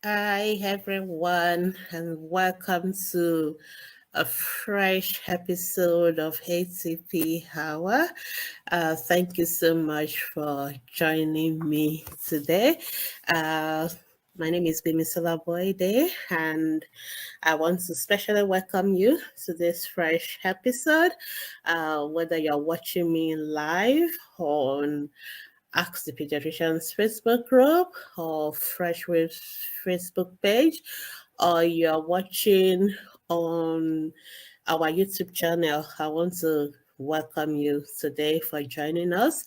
Hi, everyone, and welcome to a fresh episode of ATP Hour. Thank you so much for joining me today. Uh, my name is Bimisela Boyde, and I want to specially welcome you to this fresh episode. Whether you're watching me live on Ask the Pediatrician's Facebook group or Fresh Waves Facebook page, or you're watching on our YouTube channel, I want to welcome you today for joining us.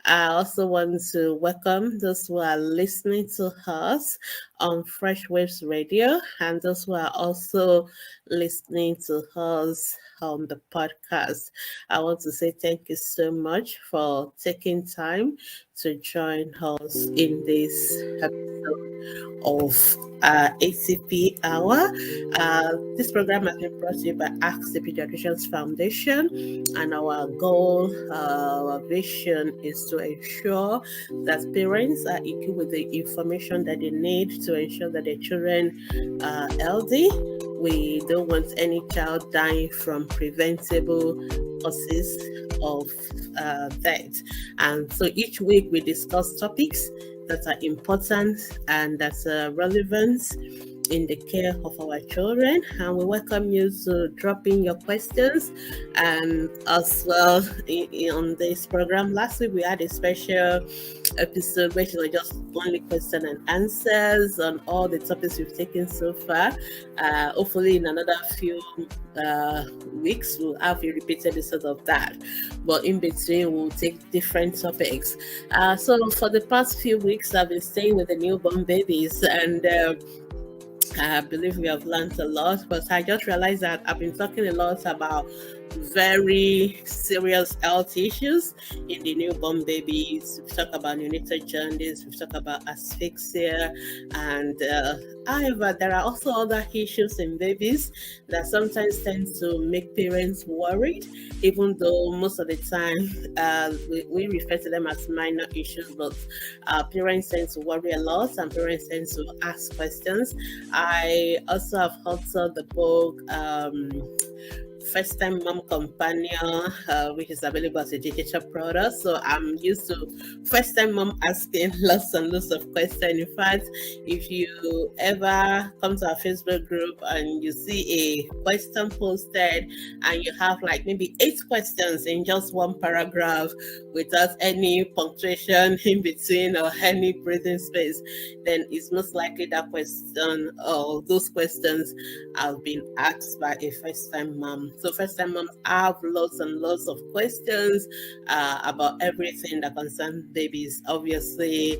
I also want to welcome those who are listening to us on Fresh Waves Radio and those who are also listening to us on the podcast. I want to say thank you so much for taking time to join us in this episode of ACP Hour. This program has been brought to you by Ask the Pediatricians Foundation, and our goal, our vision is to ensure that parents are equipped with the information that they need to ensure that their children are healthy. We don't want any child dying from preventable causes of death. And so each week we discuss topics that are important and that are relevant in the care of our children. And we welcome you to drop in your questions. And as well, on this program, last week we had a special episode which was just only question and answers on all the topics we've taken so far. Hopefully, in another few weeks, we'll have a repeated episode of that. But in between, we'll take different topics. So for the past few weeks, I've been staying with the newborn babies, and I believe we have learned a lot, but I just realized that I've been talking a lot about very serious health issues in the newborn babies. We've talked about neonatal jaundice, we've talked about asphyxia, and however, there are also other issues in babies that sometimes tend to make parents worried, even though most of the time we refer to them as minor issues, but parents tend to worry a lot and parents tend to ask questions. I also have authored the book First Time Mom Companion, which is available as a digital product. So I'm used to first time mom asking lots and lots of questions. In fact, if you ever come to our Facebook group and you see a question posted and you have like maybe 8 questions in just one paragraph without any punctuation in between or any breathing space, then it's most likely that question or those questions have been asked by a first time mom. So first time moms have lots and lots of questions about everything that concerns babies. Obviously,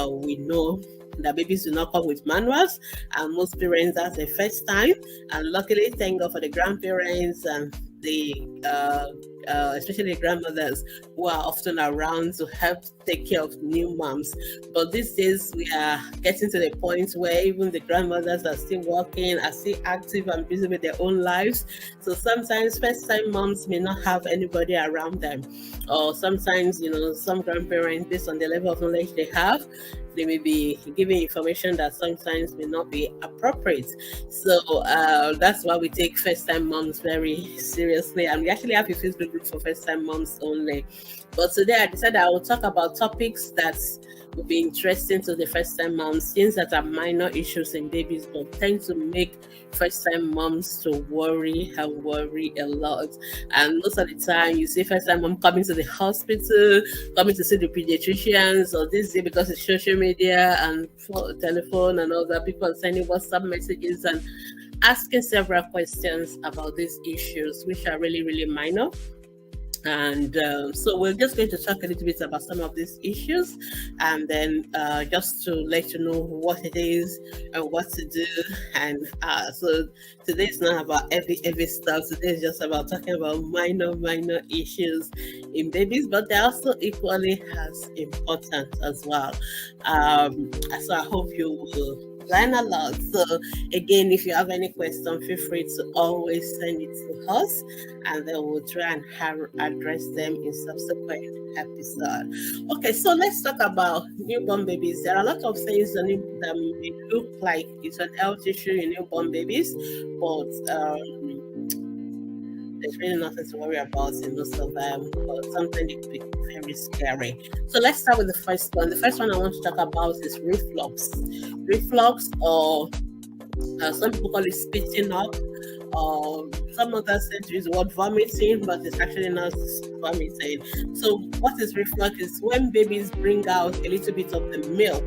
we know that babies do not come with manuals, and most parents that's their first time. And luckily, thank God for the grandparents and the especially grandmothers who are often around to help take care of new moms. But these days we are getting to the point where even the grandmothers are still working, are still active and busy with their own lives. So sometimes first time moms may not have anybody around them. Or sometimes, some grandparents, based on the level of knowledge they have, they may be giving information that sometimes may not be appropriate. So that's why we take first time moms very seriously. And we actually have a Facebook group for first time moms only. But today I decided I will talk about topics that will be interesting to the first time moms, things that are minor issues in babies, but tend to make first time moms to worry and worry a lot. And most of the time you see first time mom coming to the hospital, coming to see the pediatricians, or this day because it's social media and telephone and all that, people are sending WhatsApp messages and asking several questions about these issues, which are really, really minor. And so we're just going to talk a little bit about some of these issues, and then just to let you know what it is and what to do. And so today is not about heavy stuff. Today is just about talking about minor issues in babies, but they're also equally as important as well. So I hope you will learn a lot. So again, if you have any question, feel free to always send it to us, and then we'll try and address them in subsequent episode. Okay, so let's talk about newborn babies. There are a lot of things that may look like it's an health issue in newborn babies, but there's really nothing to worry about in most of them, but something that could be very scary. So let's start with the first one. The first one I want to talk about is reflux. Reflux, or some people call it spitting up, or some others tend to use the word vomiting, but it's actually not vomiting. So what is reflux? Is when babies bring out a little bit of the milk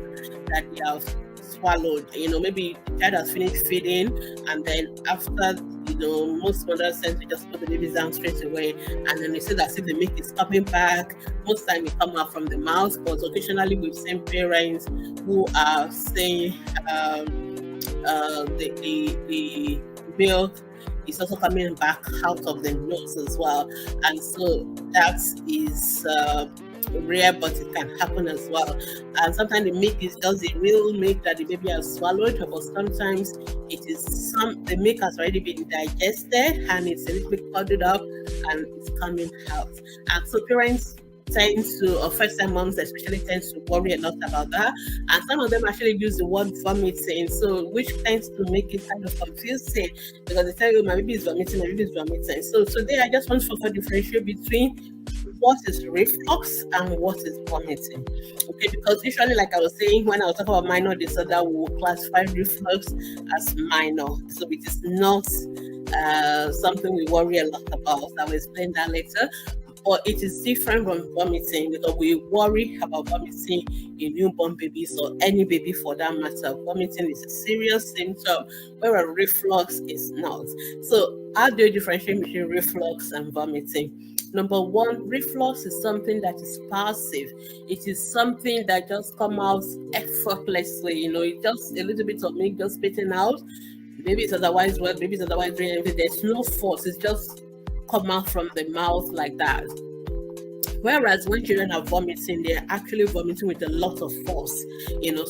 that they have swallowed. Maybe the child has finished feeding, and then after, most mothers tend to just put the babies down straight away, and then they say that if the milk is coming back, most time it come out from the mouth, but occasionally we've seen parents who are saying the milk is also coming back out of the nose as well, and so that is rare, but it can happen as well. And sometimes the milk is just the real milk that the baby has swallowed, but sometimes the milk has already been digested and it's a little bit curdled up and it's coming out. And so parents tend to, or first-time moms especially, tend to worry a lot about that, and some of them actually use the word vomiting, so which tends to make it kind of confusing, because they tell you my baby is vomiting, my baby is vomiting. So today I just want to differentiate between what is reflux and what is vomiting. Okay, because usually, like I was saying, when I was talking about minor disorder, we will classify reflux as minor, so it is not something we worry a lot about. I will explain that later. But it is different from vomiting, because we worry about vomiting in newborn babies, or any baby for that matter. Vomiting is a serious symptom, whereas reflux is not. So how do you differentiate between reflux and vomiting? Number one, reflux is something that is passive. It is something that just comes out effortlessly. It's just a little bit of milk just spitting out. Maybe it's otherwise wet, maybe it's otherwise doing anything. There's no force. It's just come out from the mouth like that. Whereas when children are vomiting, they're actually vomiting with a lot of force,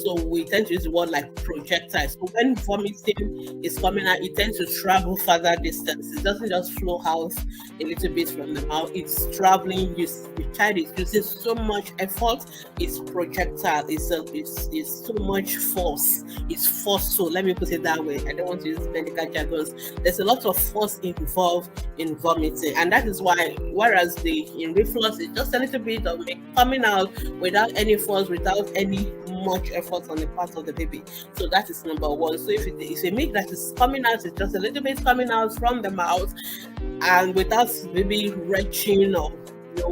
so we tend to use the word like projectile. So when vomiting is coming out, it tends to travel further distance. It doesn't just flow out a little bit from the mouth. It's traveling. The child is using so much effort. It's projectile. It's so much force. It's forceful. Let me put it that way. I don't want to use medical jargons. There's a lot of force involved in vomiting, and that is why, whereas in reflux, it's just a little bit of milk coming out without any force, without any much effort on the part of the baby. So that is number one. So if a milk that is coming out, it's just a little bit coming out from the mouth, and without maybe retching or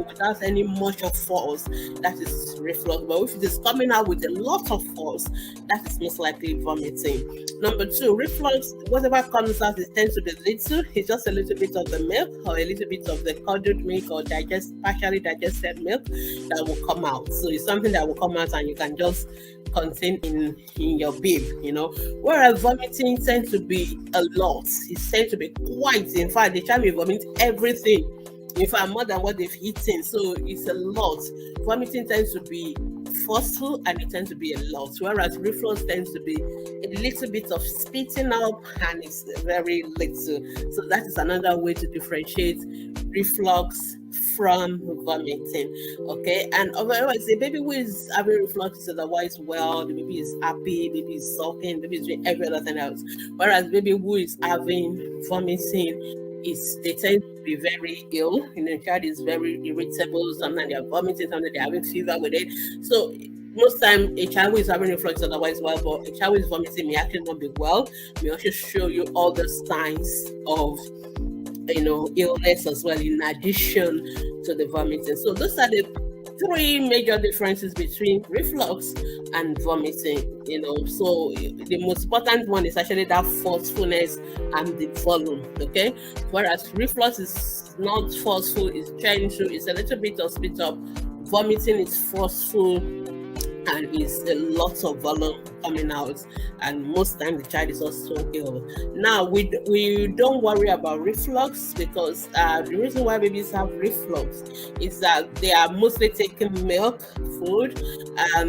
without any much of force, that is reflux. But if it is coming out with a lot of force, that is most likely vomiting. Number two, reflux, whatever comes out, it tends to be little. It's just a little bit of the milk, or a little bit of the curdled milk, or partially digested milk that will come out. So it's something that will come out and you can just contain in your bib, Whereas vomiting tends to be a lot. It tends to be quite, in fact, the child may vomit everything, in fact, more than what they've eaten. So it's a lot. Vomiting tends to be forceful, and it tends to be a lot. Whereas reflux tends to be a little bit of spitting up, and it's very little. So that is another way to differentiate reflux from vomiting. Okay, and otherwise, the baby who is having reflux is otherwise well. The baby is happy, the baby is sulking, the baby is doing every other thing else. Whereas the baby who is having vomiting, they tend to be very ill. The child is very irritable. Sometimes they are vomiting, sometimes they are having fever with it. So most time, a child who is having reflux is otherwise well, but a child who is vomiting may actually not be well. May also show you all the signs of illness as well, in addition to the vomiting. So those are the three major differences between reflux and vomiting. So the most important one is actually that forcefulness and the volume. Okay, whereas reflux is not forceful, it's gentle, it's a little bit of spit up. Vomiting is forceful, and it's a lot of volume coming out, and most time the child is also ill. Now we don't worry about reflux, because the reason why babies have reflux is that they are mostly taking milk food,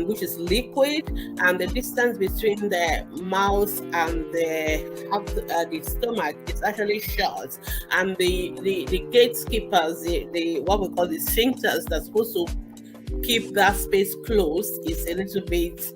which is liquid, and the distance between the mouth and the stomach is actually short, and the gatekeepers, the what we call the sphincters that's supposed to keep that space closed is a little bit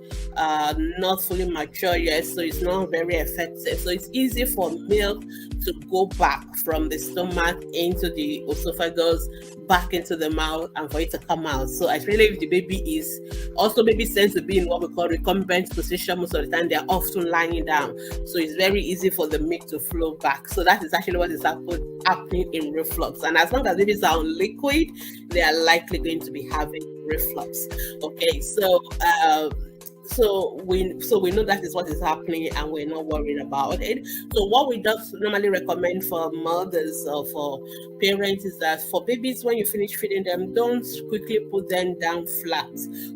not fully mature yet, so it's not very effective. So it's easy for milk to go back from the stomach into the esophagus, back into the mouth, and for it to come out. So especially if the baby is also, babies tend to be in what we call recumbent position most of the time. They're often lying down, so it's very easy for the milk to flow back. So that is actually what is happening in reflux. And as long as babies are on liquid, they are likely going to be having reflux. Okay, so we know that is what is happening, and we're not worried about it. So what we just normally recommend for mothers or for parents is that for babies, when you finish feeding them, don't quickly put them down flat.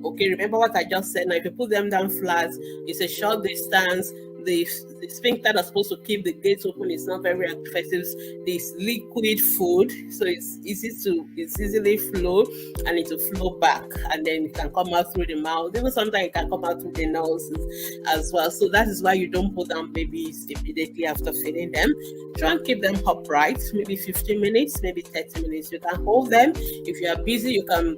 Okay, remember what I just said. Now, if you put them down flat, it's a short distance. The sphincter that's supposed to keep the gates open is not very effective. This liquid food, so it's easily flow, and it will flow back, and then it can come out through the mouth. Even sometimes it can come out through the nose as well. So that is why you don't put down babies immediately after feeding them. Try and keep them upright, maybe 15 minutes, maybe 30 minutes. You can hold them. If you are busy, you can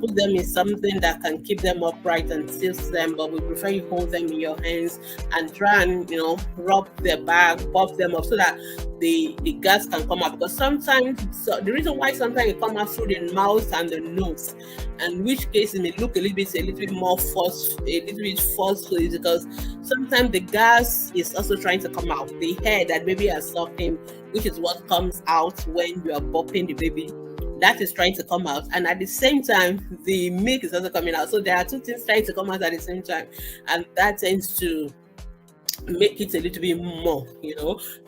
put them in something that can keep them upright and tilt them, but we prefer you hold them in your hands and try and rub their back, buff them up, so that the gas can come out. Because sometimes, the reason why sometimes it come out through the mouth and the nose, and which case it may look a little bit more forceful, is because sometimes the gas is also trying to come out. The hair that baby has sucking, which is what comes out when you are bopping the baby, that is trying to come out, and at the same time the milk is also coming out. So there are two things trying to come out at the same time, and that tends to make it a little bit more,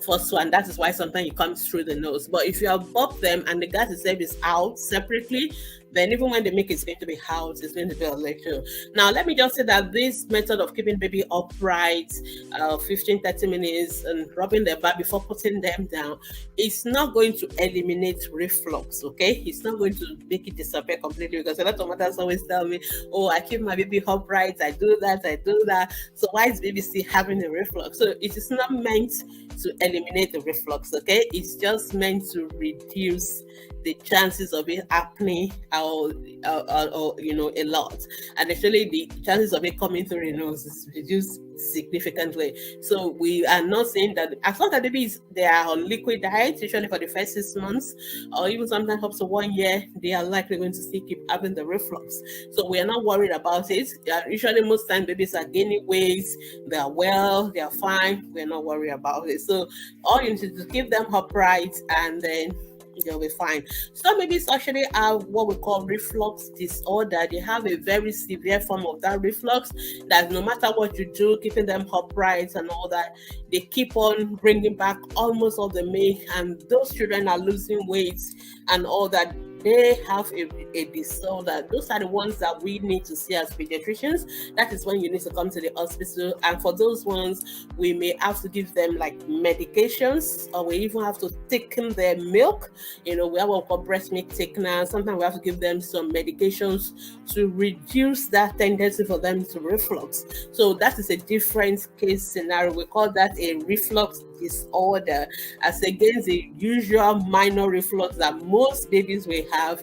forceful, and that is why sometimes it comes through the nose. But if you have bopped them and the gas itself is out separately, then even when the milk is going to be out, it's going to be a little. Now, let me just say that this method of keeping baby upright, 15-30 minutes, and rubbing their back before putting them down, is not going to eliminate reflux, okay? It's not going to make it disappear completely, because a lot of mothers always tell me, oh, I keep my baby upright, I do that. So why is baby still having a reflux? So it is not meant to eliminate the reflux, okay? It's just meant to reduce the chances of it happening or a lot, and actually the chances of it coming through the nose is reduced significantly. So we are not saying that as long as babies they are on liquid diet, usually for the first 6 months, or even sometimes up to 1 year, they are likely going to still keep having the reflux. So we are not worried about it. Usually most times babies are gaining weight, they are well, they are fine, we're not worried about it. So all you need to do is keep them upright, and then they'll be fine. Some babies actually have what we call reflux disorder. They have a very severe form of that reflux, that no matter what you do, keeping them upright and all that, they keep on bringing back almost all the milk, and those children are losing weight and all that. They have a disorder. Those are the ones that we need to see as pediatricians. That is when you need to come to the hospital. And for those ones, we may have to give them like medications, or we even have to thicken their milk. We have what we call breast milk thickener. Sometimes we have to give them some medications to reduce that tendency for them to reflux. So that is a different case scenario. We call that a reflux disorder, as against the usual minor reflux that most babies will have,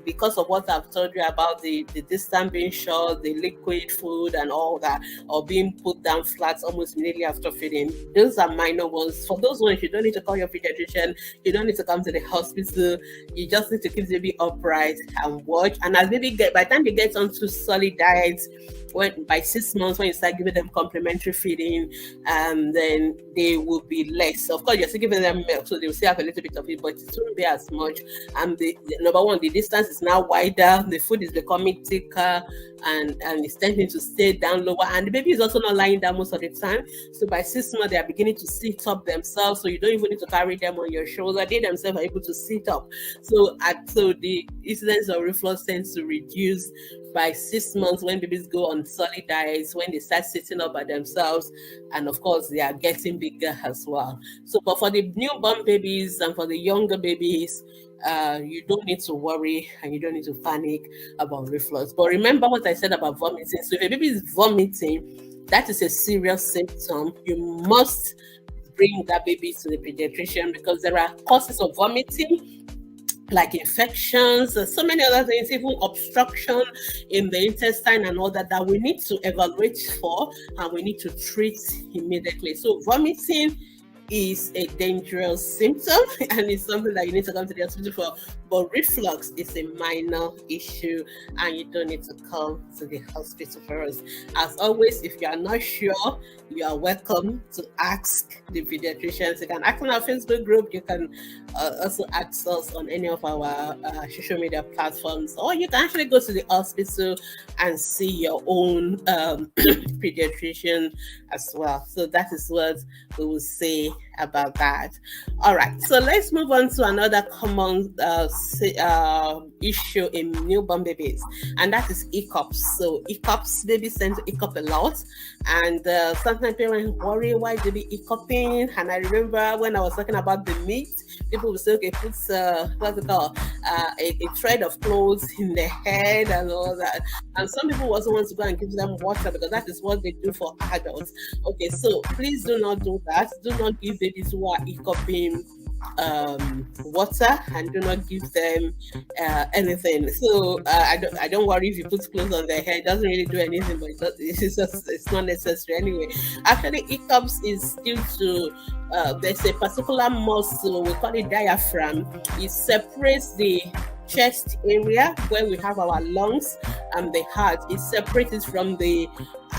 because of what I've told you about the distance being short, the liquid food and all that, or being put down flat almost immediately after feeding. Those are minor ones. For those ones, you don't need to call your pediatrician, you don't need to come to the hospital, you just need to keep the baby upright and watch. And as baby by the time they get onto solid diet, by 6 months, when you start giving them complementary feeding, then they will be less. Of course, you're still giving them milk, so they will still have a little bit of it, but it won't be as much. And the number one, the distance is now wider, the food is becoming thicker, and it's tending to stay down lower, and the baby is also not lying down most of the time. So by 6 months, they are beginning to sit up themselves, so you don't even need to carry them on your shoulder. They themselves are able to sit up. So the incidence of reflux tends to reduce by 6 months when babies go on solid diets, when they start sitting up by themselves, and of course they are getting bigger as well. So, but for the newborn babies and for the younger babies, you don't need to worry and you don't need to panic about reflux. But remember what I said about vomiting. So if a baby is vomiting, that is a serious symptom. You must bring that baby to the pediatrician, because there are causes of vomiting like infections, so many other things, even obstruction in the intestine and all that we need to evaluate for and we need to treat immediately. So vomiting is a dangerous symptom and it's something that you need to come to the hospital for. But reflux is a minor issue and you don't need to come to the hospital for us. As always, if you are not sure, you are welcome to ask the pediatricians. You can ask on our Facebook group. You can also ask us on any of our social media platforms, or you can actually go to the hospital and see your own pediatrician as well. So that is what we will say about that. All right, so let's move on to another common issue in newborn babies, and that is hiccups. So hiccups, babies tend to hiccup a lot, and sometimes parents worry why they be hiccuping. And I remember when I was talking about the meat, people would say, okay, put what's it called, a thread of clothes in their head and all that. And some people also want to go and give them water because that is what they do for adults. Okay, so please do not do that. Do not give babies who are hiccuping water, and do not give them anything. So I don't worry if you put clothes on their hair. It doesn't really do anything, but it's not necessary anyway. Actually, hiccups is due to there's a particular muscle, we call it diaphragm. It separates the chest area where we have our lungs and the heart. It separates from the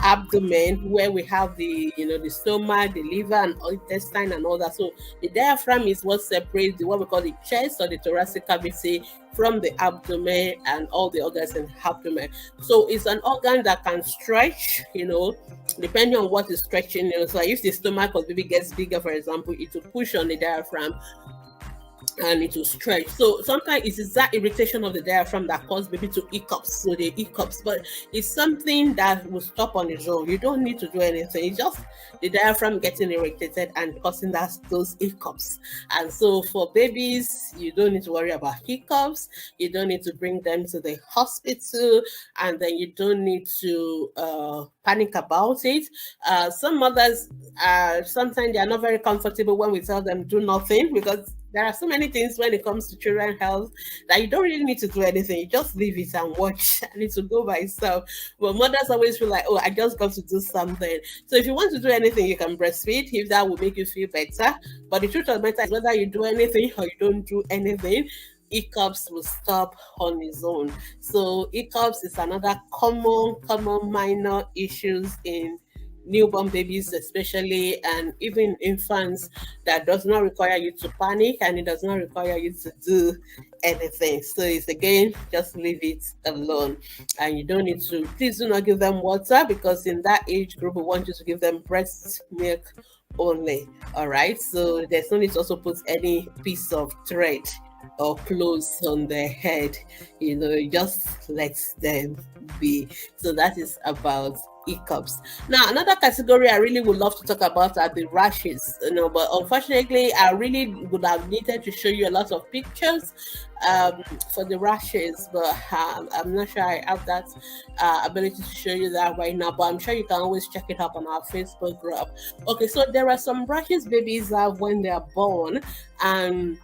abdomen where we have the stomach, the liver and intestine and all that. So the diaphragm is what separates what we call the chest or the thoracic cavity from the abdomen and all the organs in the abdomen. So it's an organ that can stretch, depending on what is stretching. So if the stomach of the baby gets bigger, for example, it will push on the diaphragm and it will stretch. So sometimes it is that irritation of the diaphragm that causes baby to hiccups. So they hiccups, but it's something that will stop on its own. You don't need to do anything. It's just the diaphragm getting irritated and causing those hiccups. And so for babies, you don't need to worry about hiccups. You don't need to bring them to the hospital, and then you don't need to panic about it. Some mothers sometimes they are not very comfortable when we tell them do nothing, because there are so many things when it comes to children's health that you don't really need to do anything. You just leave it and watch, and it will go by itself. But mothers always feel like, oh, I just got to do something. So if you want to do anything, you can breastfeed if that will make you feel better. But the truth of the matter is, whether you do anything or you don't do anything, hiccups will stop on its own. So hiccups is another common minor issues in newborn babies especially, and even infants, that does not require you to panic and it does not require you to do anything. So it's again, just leave it alone, and you don't need to, please do not give them water, because in that age group we want you to give them breast milk only. All right, so there's no need to also put any piece of thread or clothes on their head. Just let them be. So that is about hiccups. Now, another category I really would love to talk about are the rashes, but unfortunately I really would have needed to show you a lot of pictures for the rashes, but I'm not sure I have that ability to show you that right now, but I'm sure you can always check it up on our Facebook group. Okay, so there are some rashes babies have when they are born, and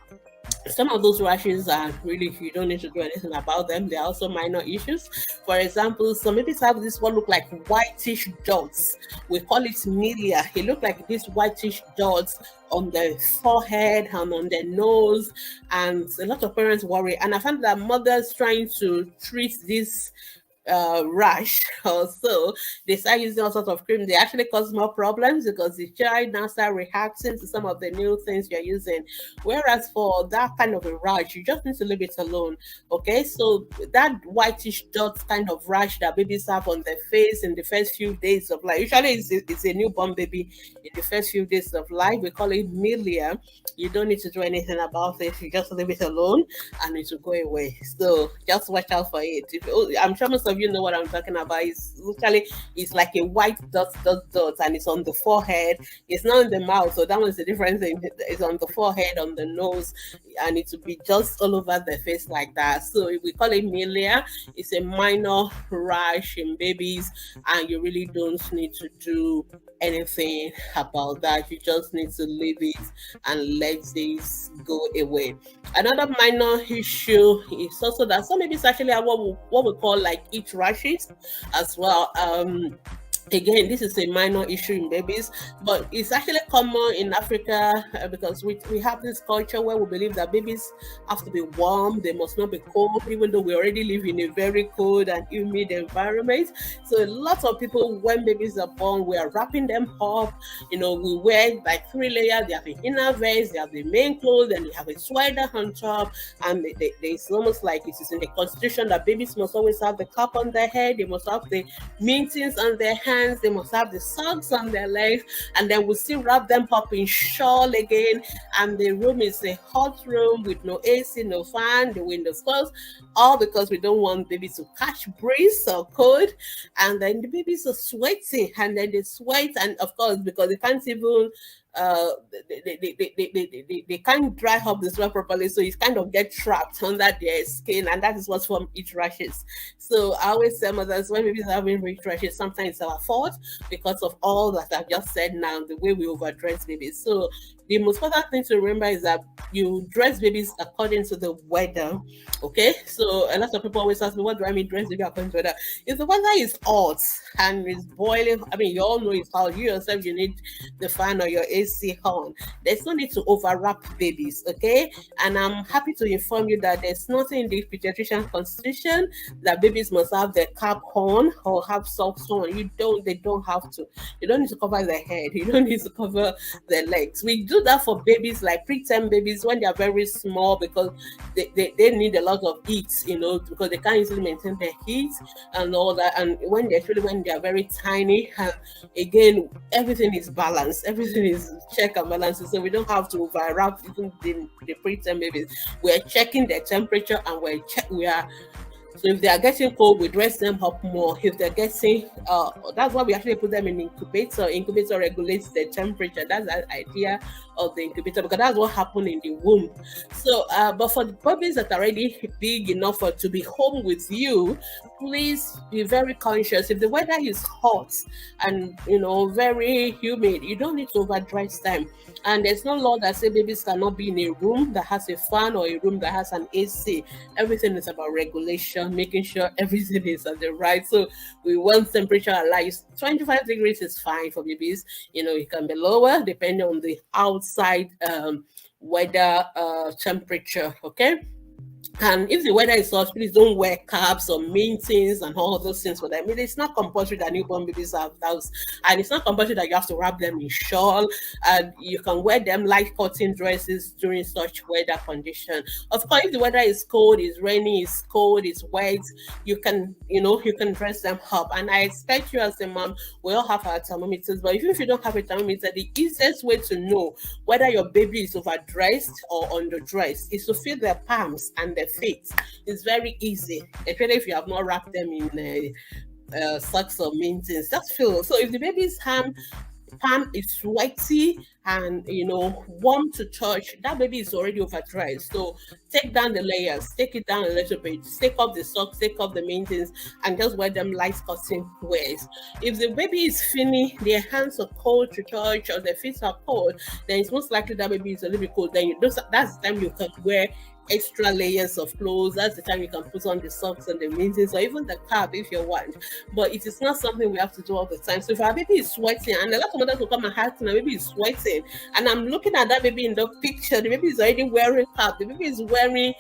some of those rashes are really, you don't need to do anything about them. They're also minor issues. For example, some babies have this what look like whitish dots. We call it milia. It look like these whitish dots on their forehead and on their nose, and a lot of parents worry. And I found that mothers trying to treat this rash or so, they start using all sorts of cream. They actually cause more problems because the child now start reacting to some of the new things you're using. Whereas for that kind of a rash, you just need to leave it alone. Okay, so that whitish dot kind of rash that babies have on their face in the first few days of life, usually it's a newborn baby in the first few days of life. We call it milia. You don't need to do anything about it. You just leave it alone and it will go away. So just watch out for it. I'm sure most of you know what I'm talking about. It's literally it's like a white dot, and it's on the forehead. It's not in the mouth, so that one's the difference. It's on the forehead, on the nose, and it will be just all over the face like that. So we call it milia. It's a minor rash in babies, and you really don't need to do anything about that. You just need to leave it and let this go away. Another minor issue is also that some babies actually have what we call like itch rashes as well. Again, this is a minor issue in babies, but it's actually common in Africa because we have this culture where we believe that babies have to be warm, they must not be cold, even though we already live in a very cold and humid environment. So a lot of people, when babies are born, we are wrapping them up. We wear like 3 layers. They have the inner vest, they have the main clothes, and they have a sweater on top. And it's almost like it is in the constitution that babies must always have the cap on their head, they must have the mittens on their hands, they must have the socks on their legs, and then we still wrap them up in shawl again. And the room is a hot room with no AC, no fan, the windows closed, all because we don't want babies to catch breeze or cold. And then the babies are sweating, and then they sweat, and of course, because they can't even they can't dry up the sweat properly, so it kind of get trapped under their skin, and that is what's from itch rashes. So I always tell mothers, when babies are having itch rashes, sometimes it's our fault because of all that I've just said now, the way we overdress babies. So the most important thing to remember is that you dress babies according to the weather. Okay, so a lot of people always ask me, what do I mean dress baby according to weather? If the weather is hot and it's boiling, I mean, you all know it's hot, you yourself, you need the fan or your AC on. There's no need to overwrap babies, okay? And I'm happy to inform you that there's nothing in the pediatrician constitution that babies must have their cap on or have socks on. They don't have to. You don't need to cover their head. You don't need to cover their legs. We do that for babies like preterm babies when they are very small, because they need a lot of heat, because they can't easily maintain their heat and all that. And when they are very tiny, again, everything is balanced, everything is check and balances, so we don't have to overwrap even the preterm babies. We're checking their temperature, and we are. So if they are getting cold, we dress them up more. If they're getting, that's why we actually put them in incubator. Incubator regulates the temperature. That's the idea of the incubator, because that's what happened in the womb. So, but for the babies that are already big enough to be home with you, please be very conscious. If the weather is hot and very humid, you don't need to overdress them. And there's no law that says babies cannot be in a room that has a fan or a room that has an AC. Everything is about regulation, making sure everything is at the right. So we want temperature alive. 25 degrees is fine for babies. It can be lower depending on the outside weather temperature. Okay. And if the weather is hot, please don't wear caps or mittens and all those things for them. I mean, it's not compulsory that newborn babies have those, and it's not compulsory that you have to wrap them in shawl. And you can wear them light cotton dresses during such weather condition. Of course, if the weather is cold, it's rainy, it's cold, it's wet, you can dress them up. And I expect you as a mom, we all have our thermometers, but even if you don't have a thermometer, the easiest way to know whether your baby is overdressed or underdressed is to feel their palms and their feet. It's very easy, especially if you have not wrapped them in socks or mittens. Just feel. So if the baby's palm is sweaty and warm to touch, that baby is already overdressed. So take down the layers, take it down a little bit, take off the socks, take off the mittens, and just wear them light cotton wears. If the baby is feeling their hands are cold to touch or their feet are cold, then it's most likely that baby is a little bit cold. Then that's the time you can wear extra layers of clothes. That's the time you can put on the socks and the mittens or even the cap if you want. But it is not something we have to do all the time. So if our baby is sweating, and a lot of mothers will come and ask, my baby is sweating, and I'm looking at that baby in the picture, the baby is already wearing cap, the baby is wearing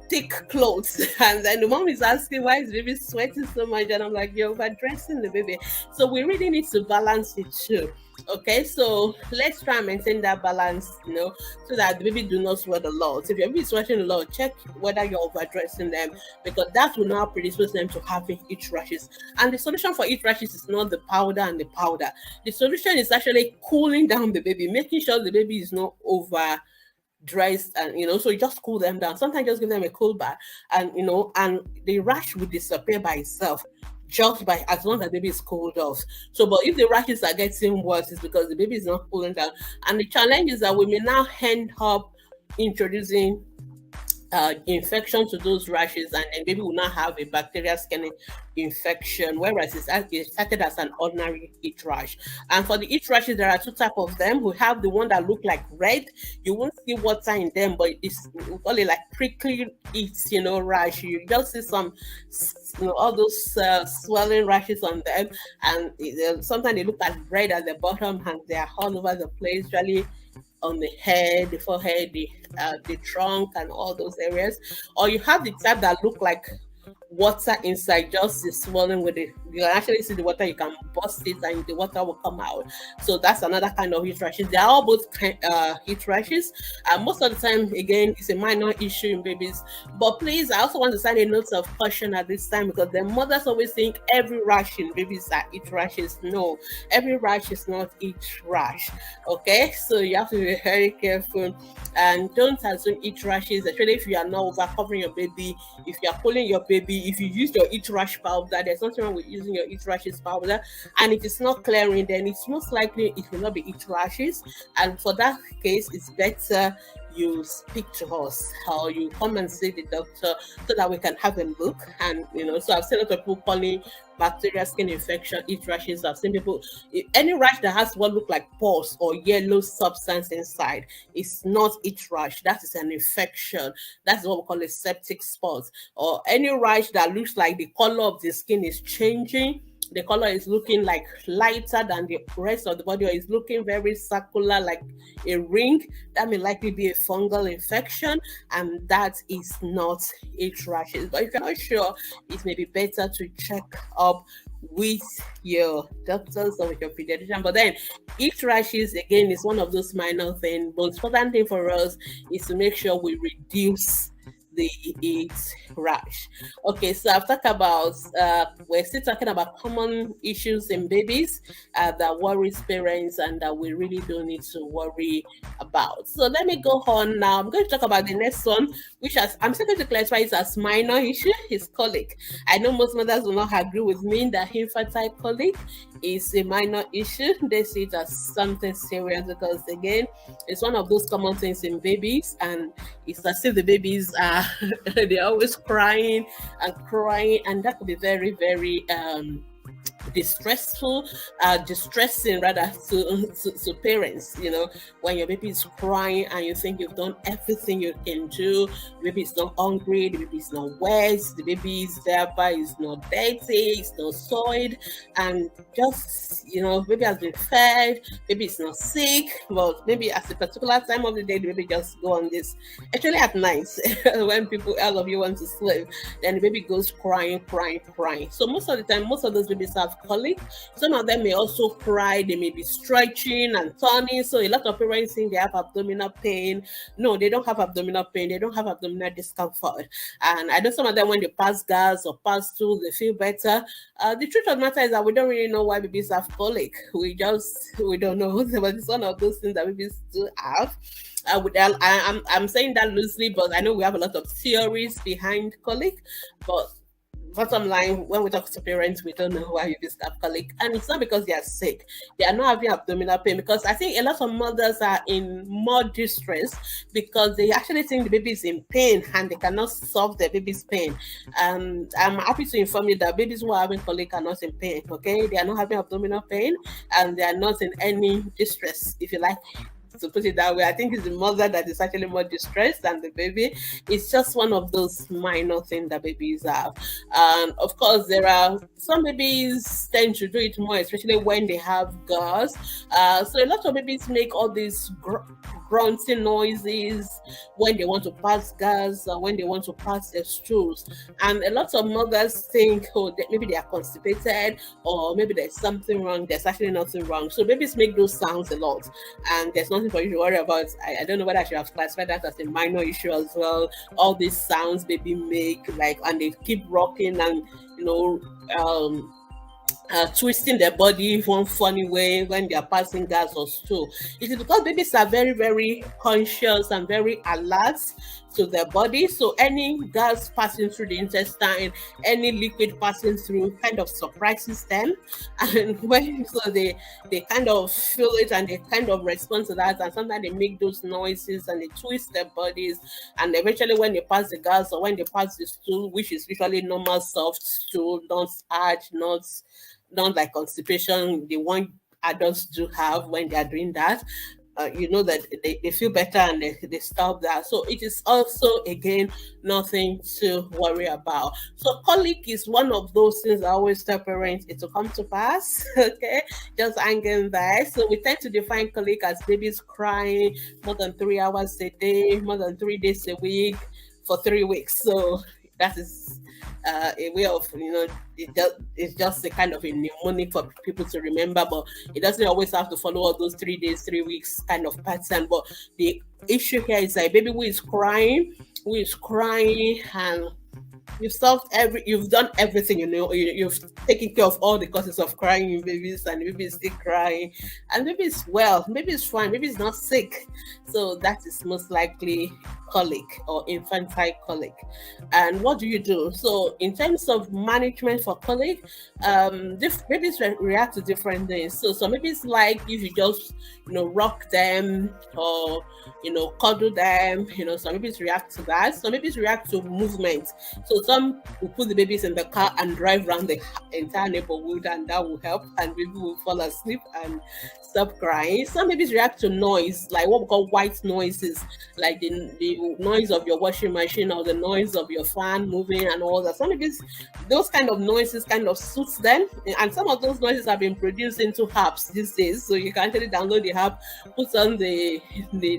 thick clothes. And then the mom is asking, why is the baby sweating so much? And I'm like, you're overdressing the baby. So we really need to balance it too. Okay, so let's try and maintain that balance, so that the baby do not sweat a lot. If your baby is sweating a lot, check whether you're overdressing them, because that will now predispose them to having itch rashes. And the solution for itch rashes is not the powder and the powder. The solution is actually cooling down the baby, making sure the baby is not over dressed, and so you just cool them down. Sometimes just give them a cool bath, and and the rash will disappear by itself, just by as long as the baby is cooled off. So, but if the rashes are getting worse, it's because the baby is not cooling down. And the challenge is that we may now end up introducing infection to those rashes, and then baby will not have a bacterial skin infection, whereas it started as an ordinary itch rash. And for the itch rashes, there are two types of them. We have the one that look like red. You won't see water in them, but it's, we call it like prickly itch, rash. You just see some, all those swelling rashes on them, and sometimes they look like red at the bottom, and they are all over the place, usually on the head, the forehead, the trunk, and all those areas. Or you have the type that look like water inside, just the swelling with it. You can actually see the water, you can burst it and the water will come out. So that's another kind of heat rashes. They are all both heat rashes. Most of the time, again, it's a minor issue in babies. But please, I also want to sign a note of caution at this time, because the mothers always think every rash in babies are heat rashes. No, every rash is not heat rash. Okay, so you have to be very careful and don't assume heat rashes, especially if you are not over covering your baby, if you are pulling your baby, if you use your heat rash powder. There's nothing wrong with using your heat rashes powder, and if it's not clearing, then it's most likely it will not be heat rashes. And for that case, it's better you speak to us, or you come and see the doctor, so that we can have a look. And so I've seen a lot of people calling bacterial skin infection heat rashes. I've seen people, any rash that has what look like pus or yellow substance inside, it's not heat rash. That is an infection. That's what we call a septic spot. Or any rash that looks like the color of the skin is changing, the color is looking like lighter than the rest of the body, or is looking very circular like a ring, that may likely be a fungal infection, and that is not itch rashes. But if you're not sure, it may be better to check up with your doctors or with your pediatrician. But then itch rashes, again, is one of those minor things. Most important thing for us is to make sure we reduce the itch rash. Okay, so I've talked about, we're still talking about common issues in babies that worries parents and that we really don't need to worry about. So let me go on now. I'm going to talk about the next one, which I'm still going to classify it as minor issue, is colic. I know most mothers will not agree with me that infantile colic is a minor issue. They see it as something serious, because again, it's one of those common things in babies, and it's as if the babies are they're always crying, and that could be very, very distressing rather to parents. When your baby is crying and you think you've done everything you can do, the baby is not hungry, the baby is not wet, the baby is thereby is not dirty, it's not soiled, and just baby has been fed, baby is not sick, but maybe at a particular time of the day the baby just go on this, actually at night when all of you want to sleep, then the baby goes crying. So most of the time, most of those babies have colic. Some of them may also cry, they may be stretching and turning. So a lot of parents think they have abdominal pain. No, they don't have abdominal pain, they don't have abdominal discomfort. And I know some of them, when they pass gas or pass through, they feel better. The truth of the matter is that we don't really know why babies have colic. We don't know. But it's one of those things that babies do have. I'm saying that loosely, but I know we have a lot of theories behind colic. But bottom line, when we talk to parents, we don't know why babies have colic, and it's not because they are sick. They are not having abdominal pain, because I think a lot of mothers are in more distress because they actually think the baby is in pain and they cannot solve their baby's pain. And I'm happy to inform you that babies who are having colic are not in pain. Okay, they are not having abdominal pain, and they are not in any distress, if you like to put it that way. I think it's the mother that is actually more distressed than the baby. It's just one of those minor things that babies have. And of course, there are some babies tend to do it more, especially when they have gas. So a lot of babies make all these grunting noises when they want to pass gas or when they want to pass their stools. And a lot of mothers think, oh, maybe they are constipated or maybe there's something wrong. There's actually nothing wrong. So babies make those sounds a lot, and there's nothing for you to worry about. I don't know whether I should have classified that as a minor issue as well. All these sounds baby make, like, and they keep rocking and, you know, twisting their body one funny way when they are passing gas or stool. It is because babies are very, very conscious and very alert to their body. So any gas passing through the intestine, any liquid passing through kind of surprises them. And when so they kind of feel it and they kind of respond to that. And sometimes they make those noises and they twist their bodies. And eventually when they pass the gas or when they pass the stool, which is usually normal soft stool, not starch, not like constipation, the one adults do have when they are doing that, you know that they feel better and they stop that. So it is also, again, nothing to worry about. So colic is one of those things I always tell parents it to come to pass. Okay, just hang in there. So we tend to define colic as babies crying more than 3 hours a day, more than 3 days a week for 3 weeks. So that is a way of, you know, it's just a kind of a mnemonic for people to remember, but it doesn't always have to follow all those 3 days, 3 weeks kind of pattern. But the issue here is that baby who is crying, and you've done everything, you know, you've taken care of all the causes of crying in babies, and baby is still crying, and maybe it's well, maybe it's fine, maybe it's not sick. So that is most likely colic or infantile colic. And what do you do? So in terms of management for colic, babies react to different things. So some babies like if you just, you know, rock them or, you know, cuddle them, you know, some babies react to that. Some babies react to movement. So some will put the babies in the car and drive around the entire neighborhood, and that will help, and baby will fall asleep and stop crying. Some babies react to noise, like what we call white noises, like the noise of your washing machine or the noise of your fan moving and all that. Some babies, those kind of noises kind of suits them, and some of those noises have been produced into apps these days. So you can actually download the app, put on the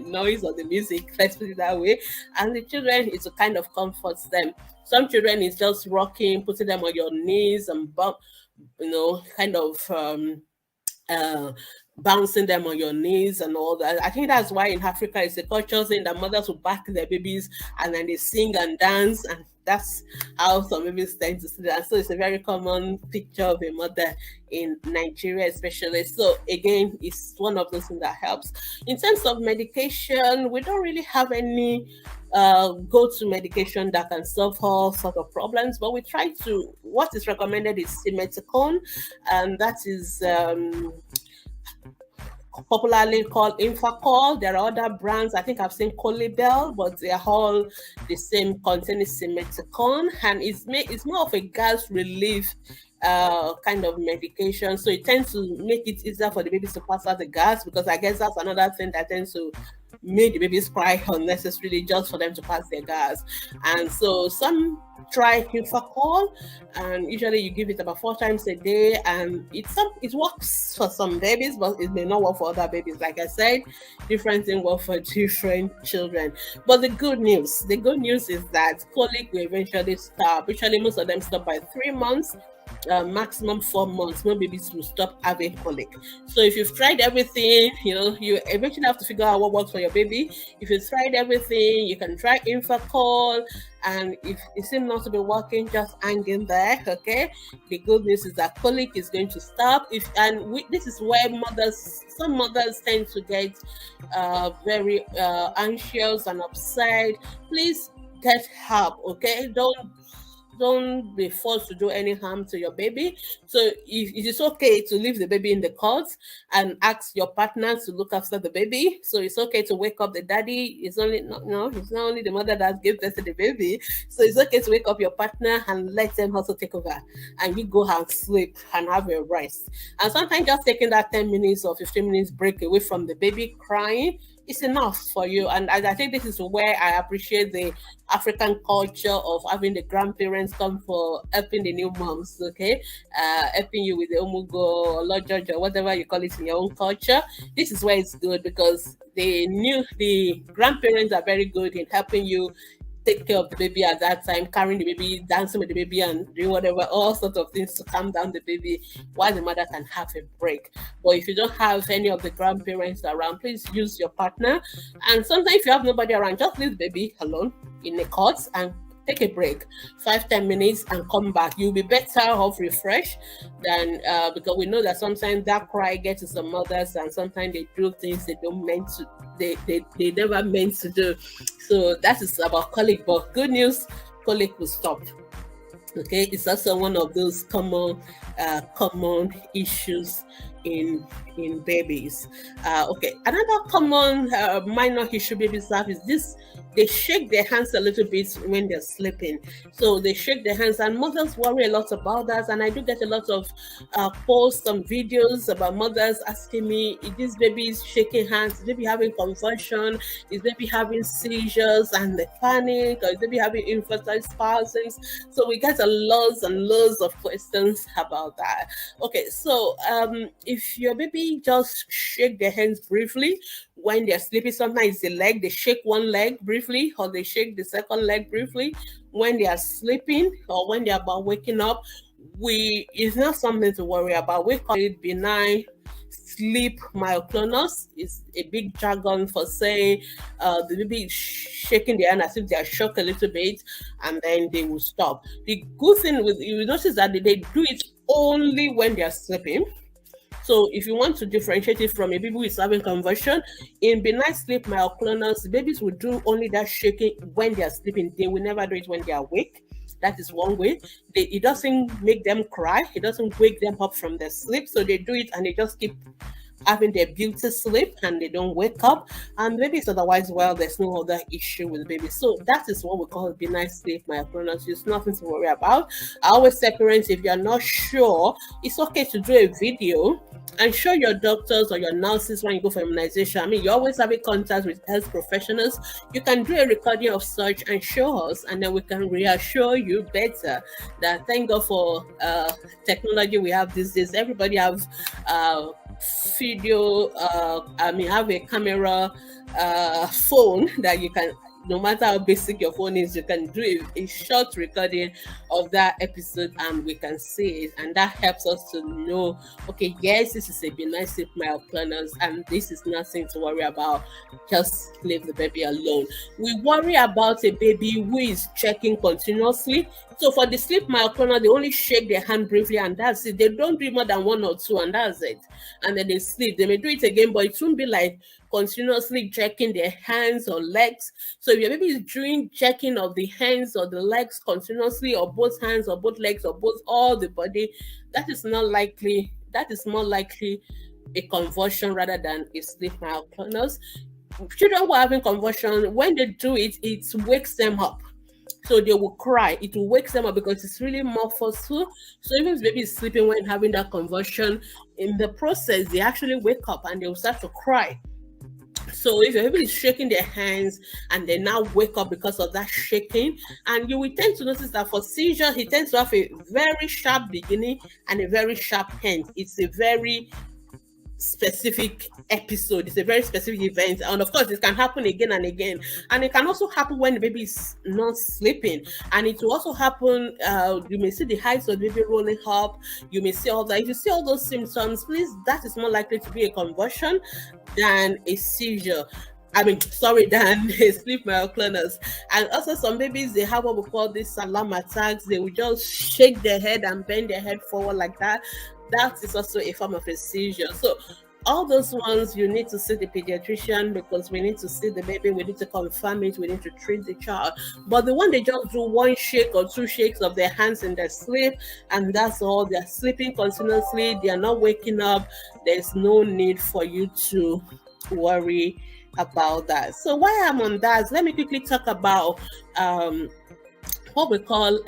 noise or the music, let's put it that way, and the children, it kind of comforts them. Some children is just rocking, putting them on your knees and bump, you know, kind of bouncing them on your knees and all that. I think that's why in Africa it's a culture thing that mothers will back their babies and then they sing and dance, and that's how some babies tend to see that. So it's a very common picture of a mother in Nigeria especially. So again, it's one of those things that helps. In terms of medication, we don't really have any go-to medication that can solve all sort of problems, but we try to, what is recommended is simeticone, and that is popularly called Infacol. There are other brands. I think I've seen Colibel, but they are all the same, containing simeticone, and it's more of a gas relief kind of medication. So it tends to make it easier for the babies to pass out the gas, because I guess that's another thing that tends to make the babies cry unnecessarily just for them to pass their gas. And so some try Infacol, and usually you give it about 4 times a day, and it works for some babies, but it may not work for other babies. Like I said, different things work for different children. But the good news is that colic will eventually stop. Usually most of them stop by 3 months, maximum 4 months. When babies will stop having colic. So if you've tried everything, you know, you eventually have to figure out what works for your baby. If you've tried everything, you can try Infacol, and if it seems not to be working, just hang in there. Okay, the good news is that colic is going to stop. This is where some mothers tend to get very anxious and upset. Please get help. Okay, don't be forced to do any harm to your baby. So it is okay to leave the baby in the cot and ask your partner to look after the baby. So it's okay to wake up the daddy. It's not only the mother that gives birth to the baby. So it's okay to wake up your partner and let them also take over, and you go and sleep and have a rest. And sometimes just taking that 10 minutes or 15 minutes break away from the baby crying it's enough for you. And I think this is where I appreciate the African culture of having the grandparents come for helping the new moms, okay? Helping you with the omugo or lojojo, whatever you call it in your own culture. This is where it's good because the grandparents are very good in helping you take care of the baby at that time, carrying the baby, dancing with the baby, and doing whatever, all sorts of things to calm down the baby while the mother can have a break. But if you don't have any of the grandparents around, please use your partner. And sometimes if you have nobody around, just leave the baby alone in a cot and take a break, 5-10 minutes, and come back. You'll be better off refreshed than because we know that sometimes that cry gets to some mothers, and sometimes they do things they don't meant to. They never meant to do. So that is about colic. But good news, colic will stop. Okay, it's also one of those common issues in babies. Okay, another common minor issue babies have is this: they shake their hands a little bit when they're sleeping. So they shake their hands, and mothers worry a lot about that. And I do get a lot of posts and videos about mothers asking me, is this baby shaking hands? Is baby having convulsion? Is baby having seizures and they panic? Or is baby having infantile spasms? So we get a lots and lots of questions about that. Okay, so if your baby just shake their hands briefly when they're sleeping, sometimes the leg, they shake one leg briefly, or they shake the second leg briefly when they are sleeping or when they're about waking up, it's not something to worry about. We call it benign sleep myoclonus. Is a big jargon for saying the baby is shaking their hand as if they are shocked a little bit, and then they will stop. The good thing with you notice that they do it only when they are sleeping. So if you want to differentiate it from a baby who is having convulsion, in benign sleep myoclonus, babies will do only that shaking when they are sleeping. They will never do it when they are awake. That is one way. It doesn't make them cry. It doesn't wake them up from their sleep. So they do it and they just keep having their beauty sleep and they don't wake up. And babies otherwise, well, there's no other issue with babies. So that is what we call benign sleep myoclonus. There's nothing to worry about. I always say, parents, if you're not sure, it's okay to do a video and show your doctors or your nurses when you go for immunization. I mean, you always have a contact with health professionals. You can do a recording of such and show us, and then we can reassure you better that thank God for technology we have these days. Everybody have video, have a camera phone that you can, no matter how basic your phone is, you can do a short recording of that episode and we can see it. And that helps us to know, okay, yes, this is a benign sleep myoclonus and this is nothing to worry about. Just leave the baby alone. We worry about a baby who is checking continuously. So for the sleep myoclonus, they only shake their hand briefly and that's it. They don't do more than one or two and that's it. And then they sleep. They may do it again, but it won't be like continuously checking their hands or legs. So if your baby is doing checking of the hands or the legs continuously, or both hands or both legs or both all the body, that is not likely. That is more likely a convulsion rather than a sleep myoclonus. Children who are having convulsion, when they do it, it wakes them up. So they will cry. It will wake them up because it's really more forceful. So even if the baby is sleeping when having that convulsion, in the process, they actually wake up and they will start to cry. So if your baby is shaking their hands and they now wake up because of that shaking, and you will tend to notice that for seizure, he tends to have a very sharp beginning and a very sharp end. It's a very specific episode. It's a very specific event, and of course it can happen again and again, and it can also happen when the baby is not sleeping, and it will also happen, you may see the heights of the baby rolling up, you may see all that. If you see all those symptoms, please, that is more likely to be a convulsion than a seizure. Than a sleep myoclonus. And also some babies, they have what we call these alarm attacks. They will just shake their head and bend their head forward like that. That is also a form of a seizure. So all those ones, you need to see the pediatrician because we need to see the baby, we need to confirm it, we need to treat the child. But the one they just do one shake or two shakes of their hands in their sleep, and that's all. They're sleeping continuously, they are not waking up. There's no need for you to worry about that. So while I'm on that, let me quickly talk about what we call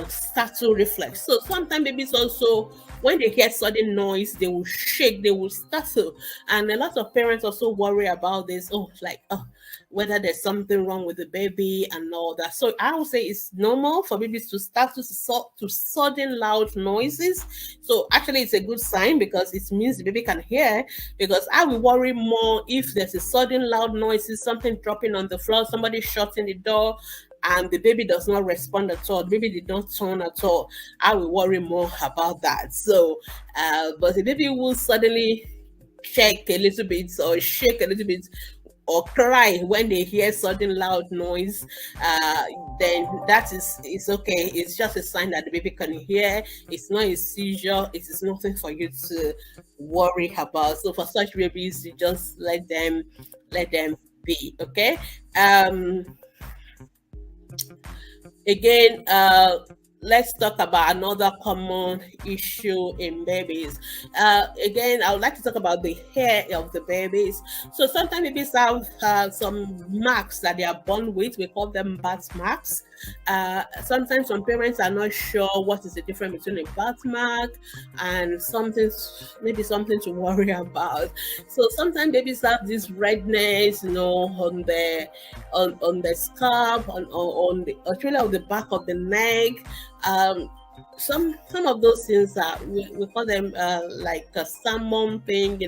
startle reflex. So sometimes babies also when they hear sudden noise, they will shake, they will startle. And a lot of parents also worry about this. Oh, like, oh, whether there's something wrong with the baby and all that. So I would say it's normal for babies to start to sudden loud noises. So actually, it's a good sign because it means the baby can hear. Because I will worry more if there's a sudden loud noises, something dropping on the floor, somebody shutting the door, and the baby does not respond at all. The baby did not turn at all. I will worry more about that. So, but the baby will suddenly shake a little bit or shake a little bit or cry when they hear sudden loud noise, uh, then that is it's okay. It's just a sign that the baby can hear. It's not a seizure. It is nothing for you to worry about. So for such babies, you just let them be. Okay. Um, Again, let's talk about another common issue in babies. Again, I would like to talk about the hair of the babies. So sometimes babies have some marks that they are born with. We call them birthmarks. Sometimes some parents are not sure what is the difference between a birthmark and maybe something to worry about. So sometimes babies have this redness, on the scalp, on the actually on the back of the neck. Um, some of those things are we call them like a salmon thing.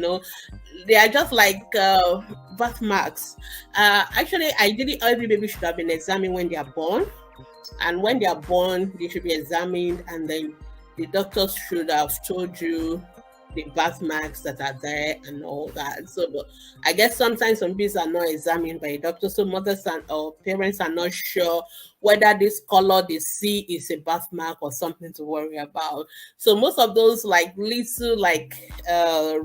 They are just like birthmarks. Actually, ideally, every baby should have been examined when they are born, and when they are born, they should be examined, and then the doctors should have told you the birthmarks that are there and all that. So, but I guess sometimes some babies are not examined by a doctor, so mothers or parents are not sure whether this color they see is a birthmark or something to worry about. So most of those like little like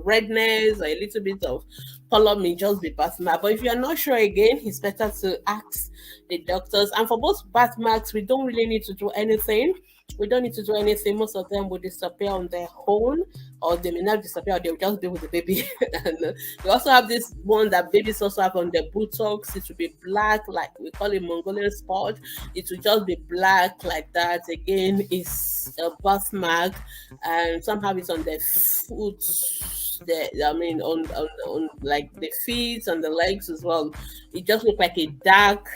redness or a little bit of color may just be birthmark. But if you're not sure, again, it's better to ask the doctors. And for both birthmarks, we don't really need to do anything. We don't need to do anything. Most of them will disappear on their own, or they may not disappear, or they'll just be with the baby. And we also have this one that babies also have on their buttocks. It will be black, like we call it Mongolian spot. It will just be black like that. Again, it's a birthmark, and some have it on their foot. On like the feet and the legs as well. It just look like a dark,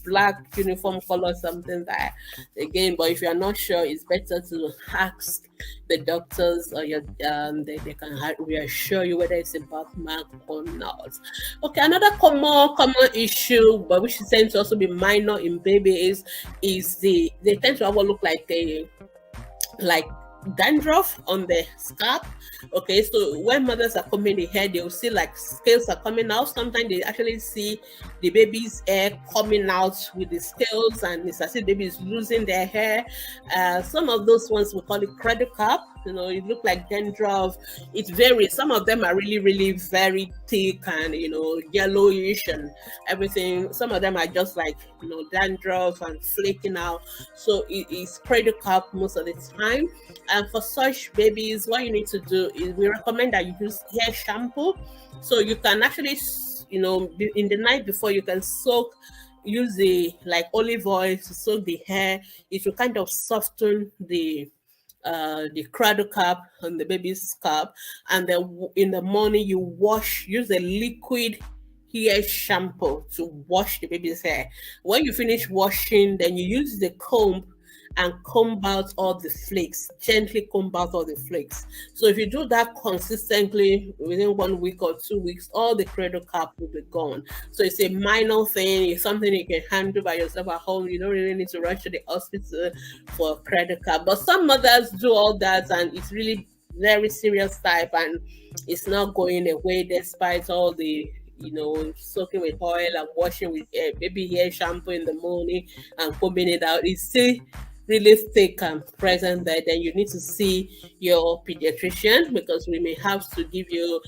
black uniform color, something that again. But if you are not sure, it's better to ask the doctors, or they can reassure you whether it's a birthmark or not. Okay, another common issue, but which tends to also be minor in babies, is they tend to have what look like dandruff on the scalp. Okay, so when mothers are combing the hair, they'll see like scales are coming out. Sometimes they actually see the baby's hair coming out with the scales, and it's as if the baby is losing their hair. Some of those ones we call it cradle cap. It look like dandruff. It varies. Some of them are really, really very thick and yellowish and everything. Some of them are just like dandruff and flaking out. So it is cradle cap most of the time. And for such babies, what you need to do is we recommend that you use hair shampoo. So you can actually, in the night before, you can use the like olive oil to soak the hair. It will kind of soften the cradle cap on the baby's scalp, and then in the morning you use a liquid hair shampoo to wash the baby's hair. When you finish washing, then you use the comb and comb out all the flakes, gently comb out all the flakes. So if you do that consistently within 1 week or 2 weeks, all the cradle cap will be gone. So it's a minor thing. It's something you can handle by yourself at home. You don't really need to rush to the hospital for cradle cap. But some mothers do all that, and it's really very serious type, and it's not going away despite all the soaking with oil and washing with baby hair shampoo in the morning and combing it out. It's still really thick and present there. Then you need to see your pediatrician, because we may have to give you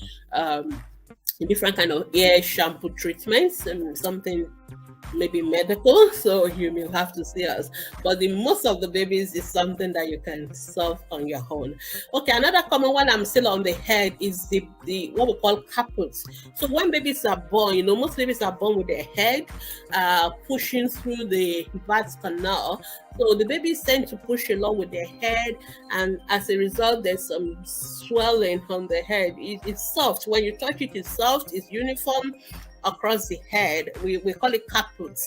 different kind of hair shampoo treatments and something maybe medical, so you will have to see us. But the most of the babies is something that you can solve on your own. Okay, another common one I'm still on the head is the what we call caput. So when babies are born, most babies are born with their head pushing through the birth canal. So the babies tend to push along with their head, and as a result, there's some swelling on the head. It's soft. When you touch it, it's soft, it's uniform across the head. We call it caput.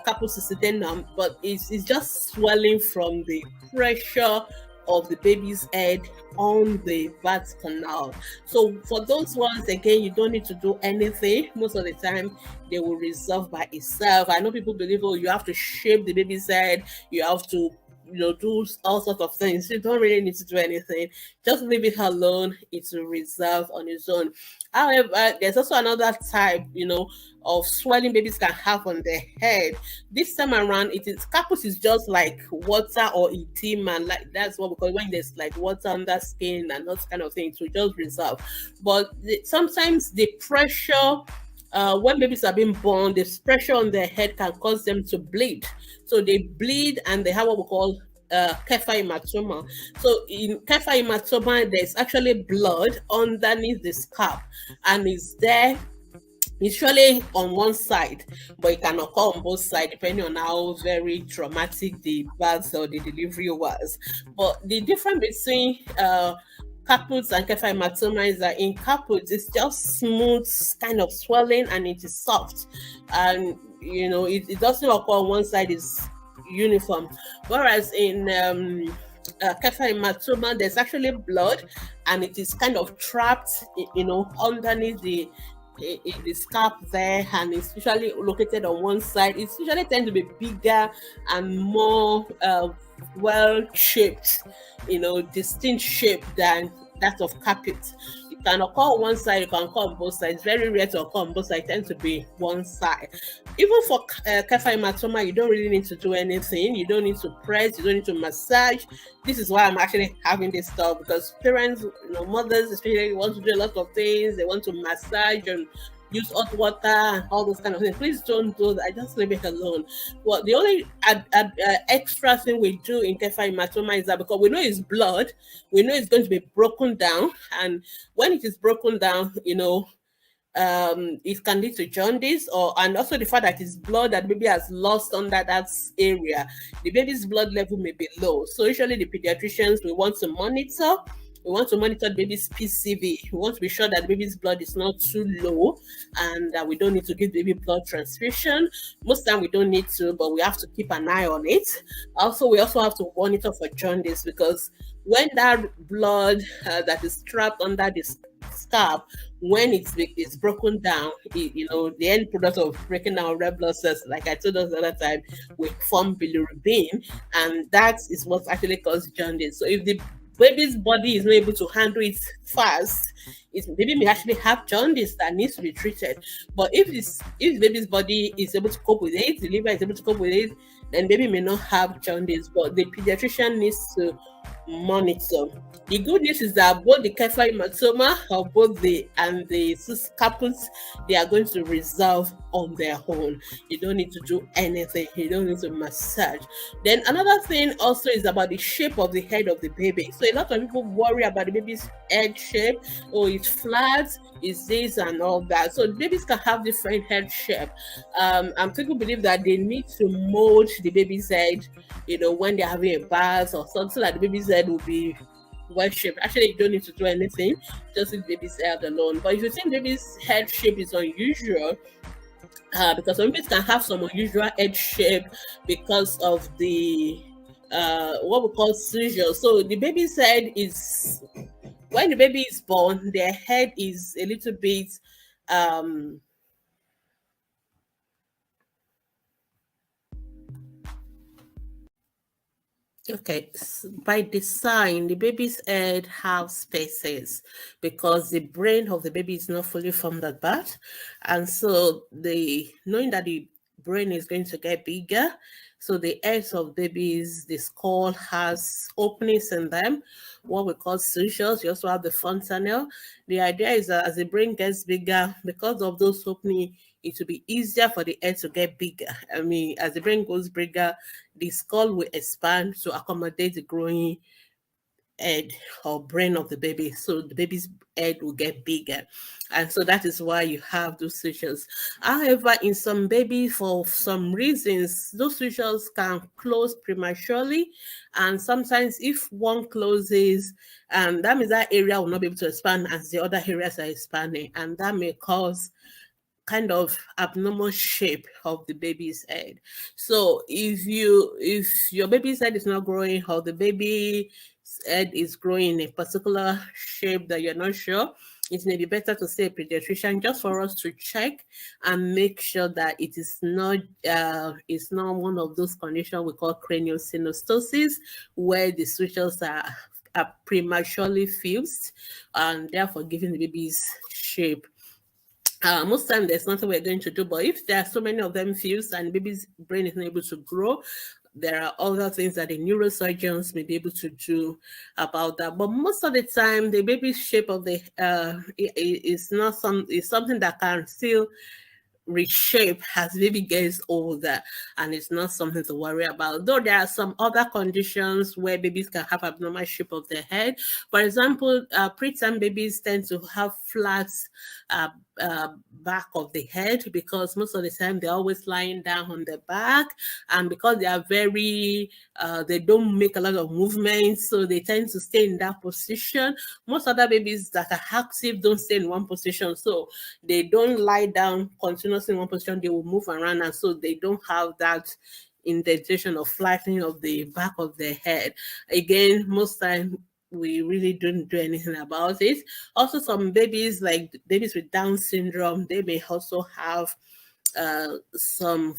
Caput succedaneum, but it's just swelling from the pressure of the baby's head on the birth canal. So for those ones, again, you don't need to do anything. Most of the time, they will resolve by itself. I know people believe, oh, you have to shape the baby's head, you have to do all sorts of things. You don't really need to do anything. Just leave it alone. It will resolve on its own. However, there's also another type, of swelling babies can have on their head. This time around, caput is just like water or edema, and like that's what we call it, when there's like water on the skin and those kind of things to just resolve. But sometimes the pressure when babies are being born, the pressure on their head can cause them to bleed. So they bleed and they have what we call kefa hematoma. So in kefa hematoma, there's actually blood underneath the scalp, and it's there usually on one side, but it can occur on both sides depending on how very traumatic the birth or the delivery was. But the difference between caputs and kefa hematoma is that in caputs it's just smooth kind of swelling and it is soft, and it doesn't occur on one side, is uniform. Whereas in kefa hematoma, there's actually blood and it is kind of trapped, underneath the scalp there, and it's usually located on one side. It's usually tend to be bigger and more well shaped, distinct shape than that of caput. It can occur on one side, it can occur on both sides. Very rare to occur on both sides, it tends to be one side. Even for kefa hematoma, you don't really need to do anything. You don't need to press, you don't need to massage. This is why I'm actually having this talk, because parents, mothers especially, want to do a lot of things. They want to massage and use hot water and all those kind of things. Please don't do that. Just leave it alone. Well, the only extra thing we do in kefa hematoma is that because we know it's blood, we know it's going to be broken down, and when it is broken down, it can lead to jaundice, and also the fact that it's blood that baby has lost under that area. The baby's blood level may be low. So usually the pediatricians, we want to monitor. We want to monitor the baby's PCV. We want to be sure that the baby's blood is not too low and that we don't need to give baby blood transfusion. Most time we don't need to, but we have to keep an eye on it. Also, we also have to monitor for jaundice, because when that blood that is trapped under this scalp, when it's broken down, the end product of breaking down red blood cells, like I told us the other time, will form bilirubin, and that is what actually causes jaundice. So if the baby's body is not able to handle it fast, baby may actually have jaundice that needs to be treated. But if the baby's body is able to cope with it, the liver is able to cope with it, then baby may not have jaundice. But the pediatrician needs to monitor. The good news is that both the kefa hematoma or both the caput, they are going to resolve on their own. You don't need to do anything. You don't need to massage. Then another thing also is about the shape of the head of the baby. So a lot of people worry about the baby's head shape. Oh, it's flat, it's this and all that. So babies can have different head shape. And people believe that they need to mold the baby's head, when they're having a bath or something, like the baby's head will be well shaped. Actually, you don't need to do anything, just leave baby's head alone. But if you think baby's head shape is unusual, because some babies can have some unusual head shape because of the what we call seizure. So the baby's head is, when the baby is born, their head is a little bit okay, by design, the baby's head have spaces because the brain of the baby is not fully formed at birth, and so knowing that the brain is going to get bigger. So the heads of babies, the skull has openings in them, what we call sutures. You also have the fontanelle. The idea is that as the brain gets bigger, because of those openings, it will be easier for the head to get bigger. I mean, as the brain goes bigger, the skull will expand to accommodate the growing head or brain of the baby, so the baby's head will get bigger, and so that is why you have those sutures. However, in some babies, for some reasons, those sutures can close prematurely, and sometimes if one closes, that means that area will not be able to expand as the other areas are expanding, and that may cause kind of abnormal shape of the baby's head. So if your baby's head is not growing, or the baby's head is growing in a particular shape that you're not sure, it may be better to see a pediatrician just for us to check and make sure that it's not one of those conditions we call craniosynostosis, where the sutures are prematurely fused and therefore giving the baby's shape. Most time there's nothing we're going to do, but if there are so many of them fused and baby's brain is not able to grow, there are other things that the neurosurgeons may be able to do about that. But most of the time, the baby's shape of the is something that can still reshape as baby gets older, and it's not something to worry about. Though there are some other conditions where babies can have abnormal shape of their head. For example, preterm babies tend to have flat back of the head, because most of the time they're always lying down on their back, and because they are they don't make a lot of movements, so they tend to stay in that position. Most other babies that are active don't stay in one position, so they don't lie down continuously in one position, they will move around, and so they don't have that indentation or flattening of the back of their head. Again, most time we really don't do anything about it. Also, some babies, like babies with Down syndrome, they may also have some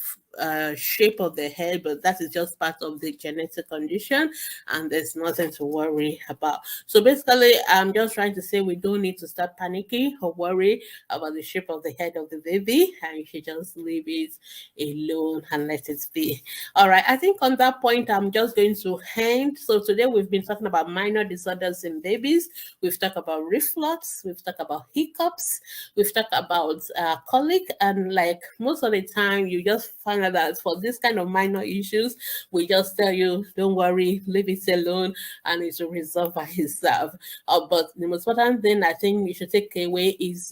shape of the head, but that is just part of the genetic condition, and there's nothing to worry about. So basically, I'm just trying to say we don't need to start panicking or worry about the shape of the head of the baby, and you should just leave it alone and let it be. All right, I think on that point, I'm just going to end. So today we've been talking about minor disorders in babies. We've talked about reflux, we've talked about hiccups, we've talked about colic, and like most of the time, you just find out that for this kind of minor issues, we just tell you, don't worry, leave it alone, and it will resolve by itself. But the most important thing I think you should take away is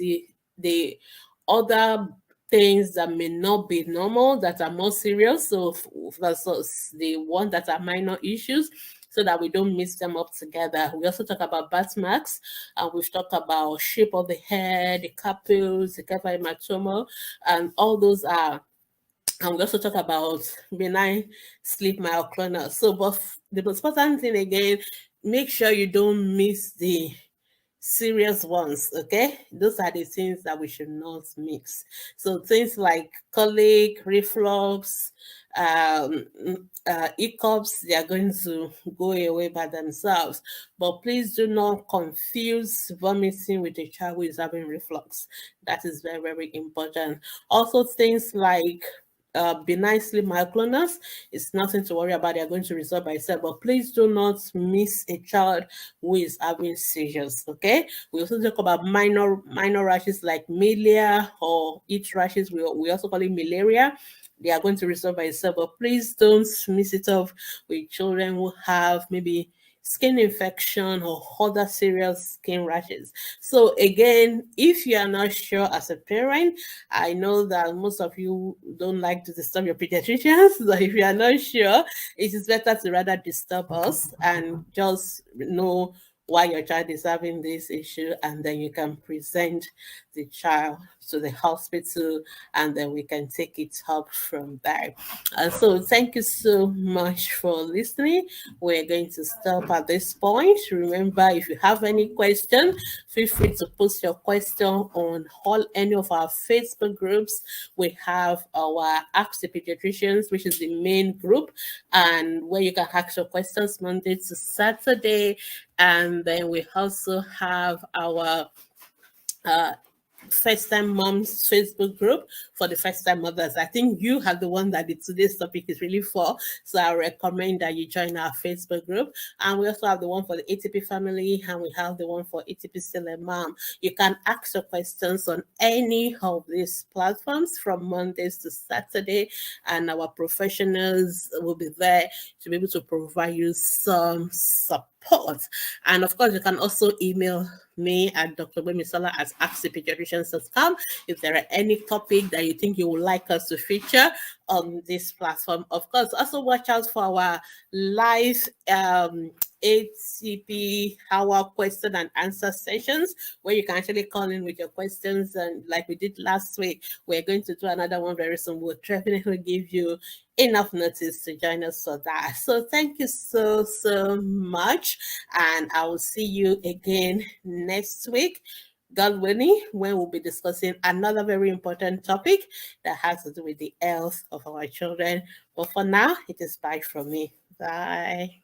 the other things that may not be normal, that are more serious, so versus the one that are minor issues, so that we don't mix them up together. We also talk about birthmarks, and we've talked about shape of the head, the capules, the carpal hematoma, and all those are. And we also talk about benign sleep myoclonus. So, but the most important thing again, make sure you don't miss the serious ones, okay? Those are the things that we should not mix. So things like colic, reflux, hiccups, they are going to go away by themselves. But please do not confuse vomiting with a child who is having reflux. That is very, very important. Also, things like benign sleep myoclonus, it's nothing to worry about. They're going to resolve by itself, but please do not miss a child who is having seizures. Okay, we also talk about minor rashes like milia or itch rashes. We also call it malaria. They are going to resolve by itself, but please don't mix it up with children who have maybe skin infection or other serious skin rashes. So again, if you are not sure as a parent, I know that most of you don't like to disturb your pediatricians, so if you are not sure, it is better to rather disturb us and just know why your child is having this issue, and then you can present the child to the hospital, and then we can take it up from there. And so thank you so much for listening. We're going to stop at this point. Remember, if you have any question, feel free to post your question on any of our Facebook groups. We have our Ask the Pediatricians, which is the main group, and where you can ask your questions Monday to Saturday. And then we also have our First Time Moms Facebook group for the first time mothers. I think you are the one that today's topic is really for. So I recommend that you join our Facebook group. And we also have the one for the ATP family, and we have the one for ATP Still a Mom. You can ask your questions on any of these platforms from Mondays to Saturday, and our professionals will be there to be able to provide you some support. And of course, you can also email me at drgbemisola@askthepediatricians.com if there are any topic that you think you would like us to feature on this platform. Of course, also watch out for our live ATP hour question and answer sessions where you can actually call in with your questions. And like we did last week, we're going to do another one very soon. We'll definitely give you enough notice to join us for that. So thank you so much, and I will see you again next week, God willing, when we'll be discussing another very important topic that has to do with the health of our children. But for now, it is bye from me. Bye.